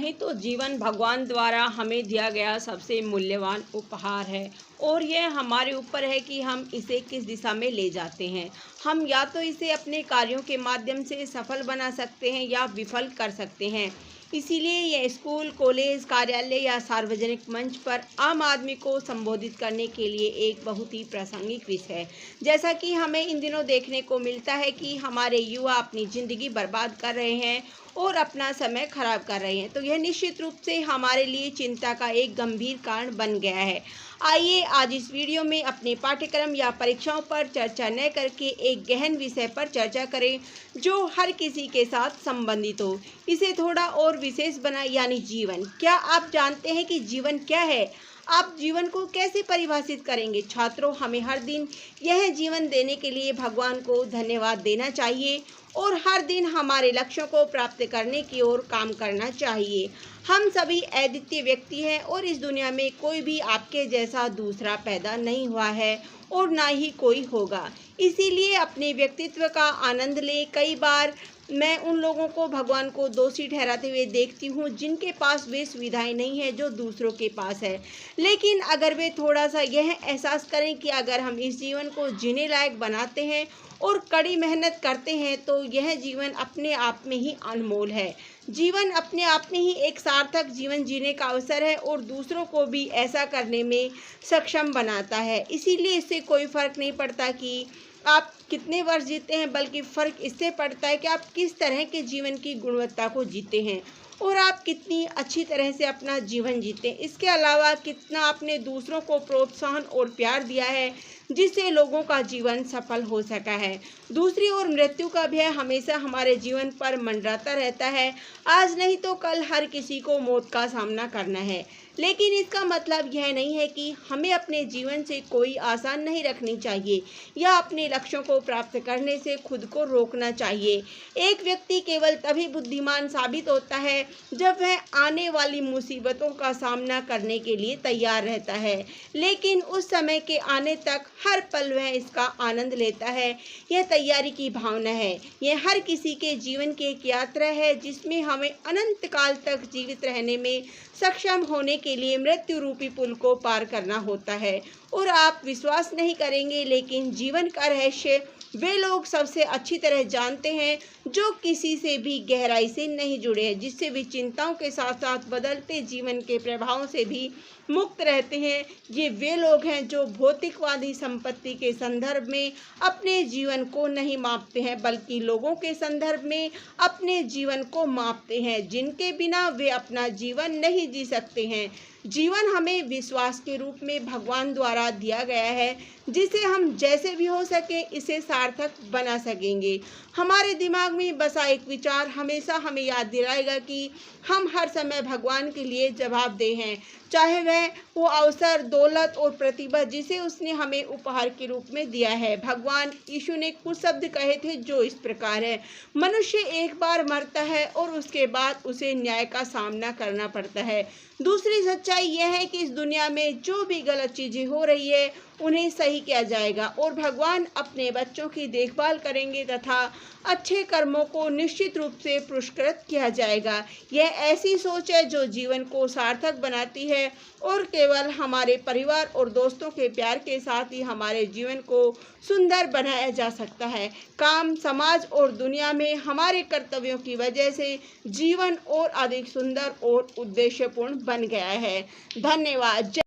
कहें तो जीवन भगवान द्वारा हमें दिया गया सबसे मूल्यवान उपहार है और यह हमारे ऊपर है कि हम इसे किस दिशा में ले जाते हैं। हम या तो इसे अपने कार्यों के माध्यम से सफल बना सकते हैं या विफल कर सकते हैं। इसीलिए यह स्कूल, कॉलेज, कार्यालय या सार्वजनिक मंच पर आम आदमी को संबोधित करने के लिए एक बहुत ही प्रासंगिक विषय है। जैसा कि हमें इन दिनों देखने को मिलता है कि हमारे युवा अपनी ज़िंदगी बर्बाद कर रहे हैं और अपना समय खराब कर रहे हैं, तो यह निश्चित रूप से हमारे लिए चिंता का एक गंभीर कारण बन गया है। आइए आज इस वीडियो में अपने पाठ्यक्रम या परीक्षाओं पर चर्चा न करके एक गहन विषय पर चर्चा करें जो हर किसी के साथ संबंधित हो। इसे थोड़ा और विशेष बनाएं, यानी जीवन। क्या आप जानते हैं कि जीवन क्या है? आप जीवन को कैसे परिभाषित करेंगे? छात्रों, हमें हर दिन यह जीवन देने के लिए भगवान को धन्यवाद देना चाहिए और हर दिन हमारे लक्ष्यों को प्राप्त करने की ओर काम करना चाहिए। हम सभी अद्वितीय व्यक्ति हैं और इस दुनिया में कोई भी आपके जैसा दूसरा पैदा नहीं हुआ है और ना ही कोई होगा। इसीलिए अपने व्यक्तित्व का आनंद लें। कई बार मैं उन लोगों को भगवान को दोषी ठहराते हुए देखती हूँ जिनके पास वे सुविधाएं नहीं है जो दूसरों के पास है। लेकिन अगर वे थोड़ा सा यह एहसास करें कि अगर हम इस जीवन को जीने लायक बनाते हैं और कड़ी मेहनत करते हैं तो यह जीवन अपने आप में ही अनमोल है। जीवन अपने आप में ही एक सार्थक जीवन जीने का अवसर है और दूसरों को भी ऐसा करने में सक्षम बनाता है। इसीलिए इससे कोई फर्क नहीं पड़ता कि आप कितने वर्ष जीते हैं, बल्कि फ़र्क इससे पड़ता है कि आप किस तरह के जीवन की गुणवत्ता को जीते हैं और आप कितनी अच्छी तरह से अपना जीवन जीते हैं। इसके अलावा कितना आपने दूसरों को प्रोत्साहन और प्यार दिया है जिससे लोगों का जीवन सफल हो सका है। दूसरी ओर मृत्यु का भय हमेशा हमारे जीवन पर मंडराता रहता है। आज नहीं तो कल हर किसी को मौत का सामना करना है, लेकिन इसका मतलब यह नहीं है कि हमें अपने जीवन से कोई आशा नहीं रखनी चाहिए या अपने लक्ष्यों को प्राप्त करने से खुद को रोकना चाहिए। एक व्यक्ति केवल तभी बुद्धिमान साबित होता है जब वह आने वाली मुसीबतों का सामना करने के लिए तैयार रहता है, लेकिन उस समय के आने तक हर पल वह इसका आनंद लेता है। यह तैयारी की भावना है। यह हर किसी के जीवन की एक यात्रा है जिसमें हमें अनंत काल तक जीवित रहने में सक्षम होने के लिए मृत्यु रूपी पुल को पार करना होता है। और आप विश्वास नहीं करेंगे, लेकिन जीवन का रहस्य वे लोग सबसे अच्छी तरह जानते हैं जो किसी से भी गहराई से नहीं जुड़े हैं, जिससे भी चिंताओं के साथ साथ बदलते जीवन के प्रभावों से भी मुक्त रहते हैं। ये वे लोग हैं जो भौतिकवादी संपत्ति के संदर्भ में अपने जीवन को नहीं मापते हैं, बल्कि लोगों के संदर्भ में अपने जीवन को मापते हैं जिनके बिना वे अपना जीवन नहीं जी सकते हैं। जीवन हमें विश्वास के रूप में भगवान द्वारा दिया गया है जिसे हम जैसे भी हो सके इसे सार्थक बना सकेंगे। हमारे दिमाग में बसा एक विचार हमेशा हमें याद दिलाएगा कि हम हर समय भगवान के लिए जवाबदेह हैं, चाहे वह वो अवसर, दौलत और प्रतिभा जिसे उसने हमें उपहार के रूप में दिया है। भगवान यीशु ने कुछ शब्द कहे थे जो इस प्रकार है: मनुष्य एक बार मरता है और उसके बाद उसे न्याय का सामना करना पड़ता है। दूसरी सच्चाई यह है कि इस दुनिया में जो भी गलत चीज़ें हो रही है उन्हें सही किया जाएगा और भगवान अपने बच्चों की देखभाल करेंगे तथा अच्छे कर्मों को निश्चित रूप से पुरस्कृत किया जाएगा। यह ऐसी सोच है जो जीवन को सार्थक बनाती है और केवल हमारे परिवार और दोस्तों के प्यार के साथ ही हमारे जीवन को सुंदर बनाया जा सकता है। काम, समाज और दुनिया में हमारे कर्तव्यों की वजह से जीवन और अधिक सुंदर और उद्देश्यपूर्ण बन गया है। धन्यवाद।